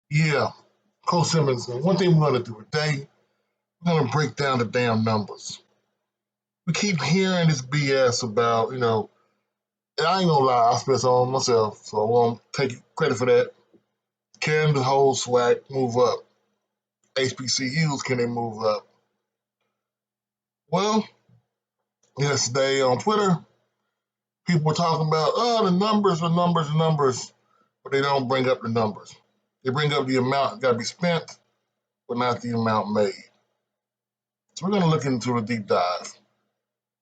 Yeah, Coach Simmons, one thing we're going to do today, we're going to break down the damn numbers. We keep hearing this BS about, and I ain't gonna lie, I spent some on myself, so I won't take credit for that. Can the whole SWAC move up? HBCUs, can they move up? Well, yesterday on Twitter, people were talking about, the numbers, the numbers, but they don't bring up the numbers. They bring up the amount got to be spent, but not the amount made. So we're going to look into a deep dive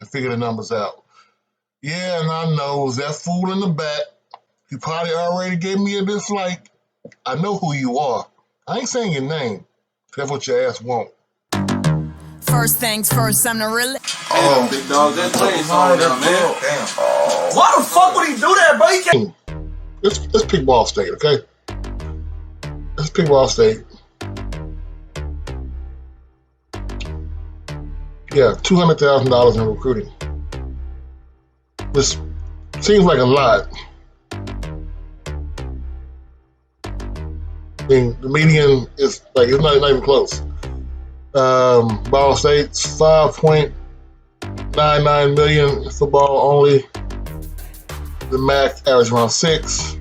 and figure the numbers out. Yeah, and I know that fool in the back, he probably already gave me a dislike. I know who you are. I ain't saying your name. That's what your ass want. First things first, I'm the real. Oh, big dog, that plays on there, man. Damn. Why the fuck would he do that, bro? He can't. Let's pick Ball State, okay? Let's pick Ball State. Yeah, $200,000 in recruiting. This seems like a lot. I mean, the median is like it's not even close. Ball State's $5.99 million football only. The MAC average around 6.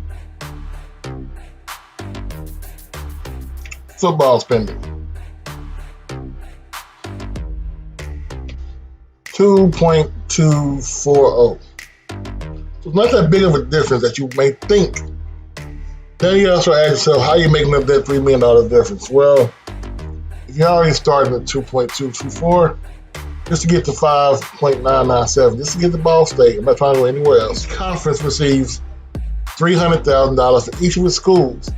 Football spending. 2.240. So it's not that big of a difference that you may think. Then you also ask yourself, how are you making up that $3 million difference? Well, if you're already starting at 2.224, just to get to 5.997, just to get to Ball State, I'm not trying to go anywhere else. Each conference receives $300,000 for each of its schools.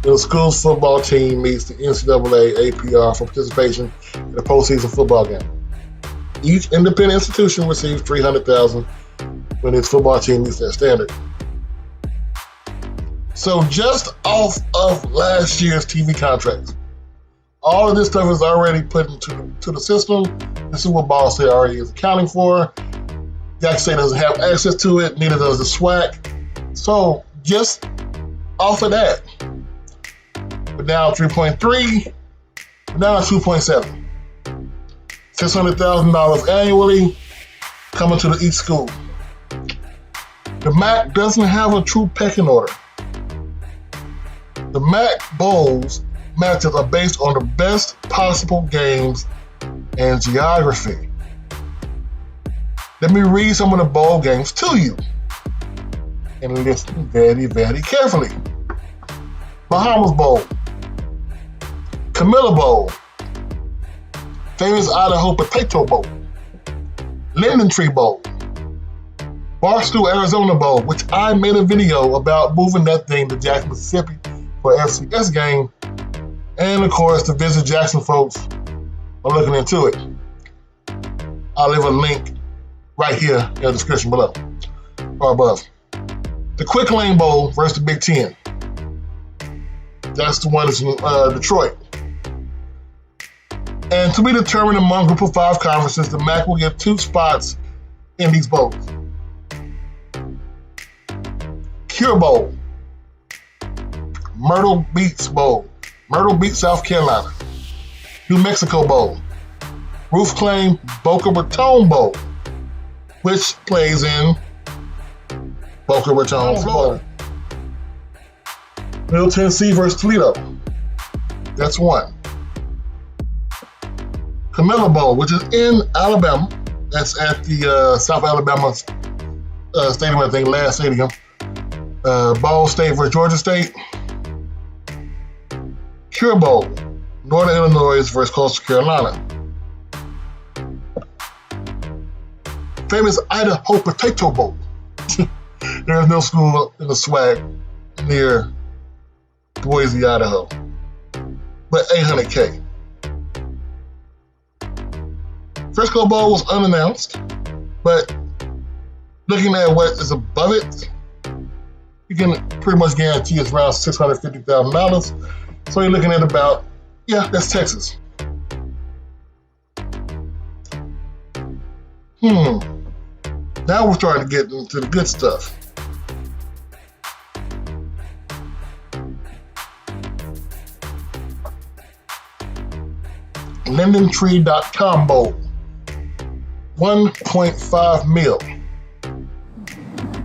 The school's football team meets the NCAA APR for participation in a postseason football game. Each independent institution receives $300,000 when its football team meets that standard. So just off of last year's TV contracts, all of this stuff is already put into the system. This is what Ball State already is accounting for. Jackson State doesn't have access to it, neither does the SWAC. So just off of that, we're down 3.3, we're down 2.7. $600,000 annually coming to each school. The MAC doesn't have a true pecking order. The MAC Bowls matches are based on the best possible games and geography. Let me read some of the bowl games to you and listen very, very carefully. Bahamas Bowl, Camilla Bowl, famous Idaho Potato Bowl, Linden Tree Bowl, Barstool Arizona Bowl, which I made a video about moving that thing to Jackson, Mississippi for an FCS game, and of course the Visit Jackson folks are looking into it. I'll leave a link right here in the description below or above. The Quick Lane Bowl versus the Big Ten. That's the one that's in Detroit. And to be determined among group of 5 conferences, the MAC will get 2 spots in these bowls. Cure Bowl, Myrtle Beach Bowl, Myrtle Beach, South Carolina, New Mexico Bowl, Roof Claim Boca Raton Bowl, which plays in Boca Raton, Florida. Middle Tennessee versus Toledo. That's one. Camilla Bowl, which is in Alabama. That's at the South Alabama Stadium, I think, last stadium. Ball State versus Georgia State. Cure Bowl, Northern Illinois versus Coastal Carolina. Famous Idaho Potato Bowl. There is no school in the SWAC near Boise, Idaho. But $800K. Frisco Bowl was unannounced, but looking at what is above it, you can pretty much guarantee it's around $650,000. So you're looking at about, that's Texas. Now we're starting to get into the good stuff. LendingTree.com Bowl. 1.5 mil.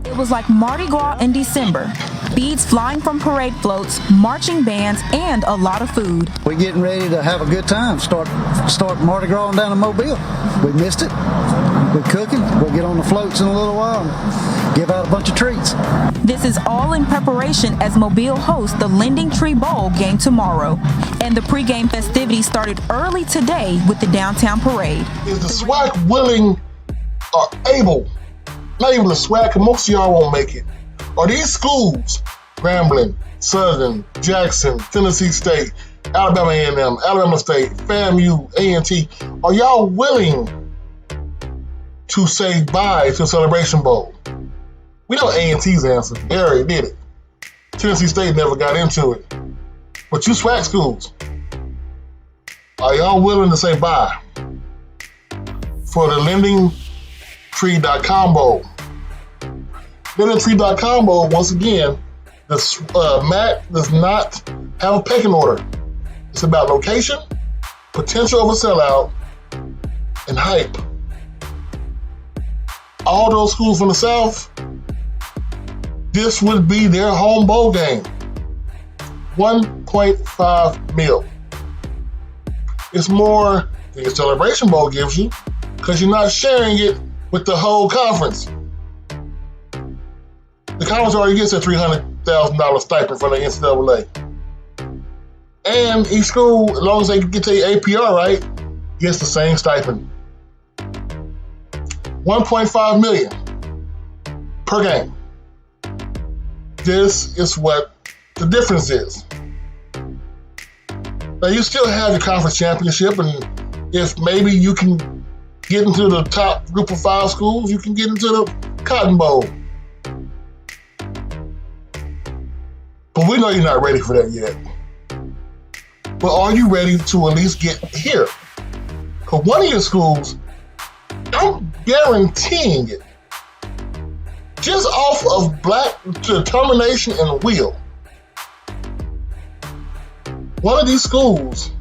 It was like Mardi Gras in December. Beads flying from parade floats, marching bands, and a lot of food. We're getting ready to have a good time. Start Mardi Gras down in Mobile. We missed it. We're cooking. We'll get on the floats in a little while and give out a bunch of treats. This is all in preparation as Mobile hosts the Lending Tree Bowl game tomorrow. And the pregame festivities started early today with the downtown parade. Is the SWAC willing or able, not even the SWAC, because most of y'all won't make it, are these schools, Grambling, Southern, Jackson, Tennessee State, Alabama A&M, Alabama State, FAMU, A&T, are y'all willing to say bye to Celebration Bowl? We know A&T's answer. They already did it. Tennessee State never got into it. But you SWAC schools, are y'all willing to say bye for the LendingTree.com Bowl? LendingTree.com Bowl, once again, the MAC does not have a pecking order. It's about location, potential of a sellout, and hype. All those schools from the South, this would be their home bowl game. 1.5 mil. It's more than your Celebration Bowl gives you because you're not sharing it with the whole conference. The conference already gets a $300,000 stipend from the NCAA. And each school, as long as they get their APR right, gets the same stipend. 1.5 million per game. This is what the difference is. Now you still have your conference championship, and if maybe you can get into the top group of 5 schools, you can get into the Cotton Bowl. But we know you're not ready for that yet. But are you ready to at least get here? Because one of your schools, I'm guaranteeing it, just off of black determination and will, one of these schools,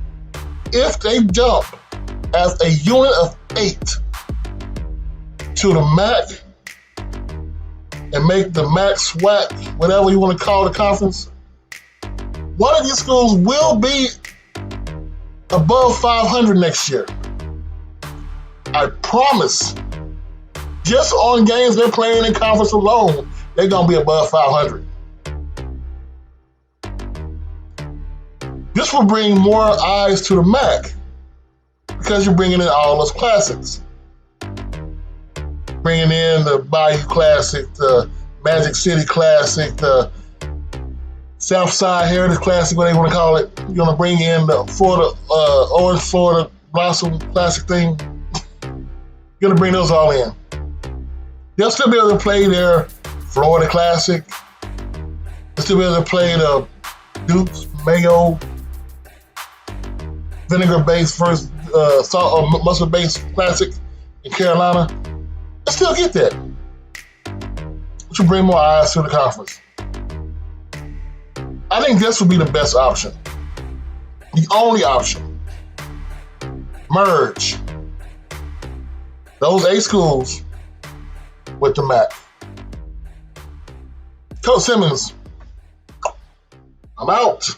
if they jump as a unit of 8 to the MAC and make the MAC SWAC, whatever you want to call the conference, one of these schools will be above 500 next year. I promise. Just on games they're playing in conference alone, they're going to be above 500. This will bring more eyes to the MAC because you're bringing in all those classics. Bringing in the Bayou Classic, the Magic City Classic, the Southside Heritage Classic, what they want to call it. You're going to bring in the Florida, Orange Florida Blossom Classic thing. You're going to bring those all in. They'll still be able to play their Florida Classic. They'll still be able to play the Duke's Mayo vinegar-based first salt or mustard-based classic in Carolina. They'll still get that. Which will bring more eyes to the conference. I think this would be the best option. The only option. Merge those 8 schools with the MAC. Coach Simmons, I'm out.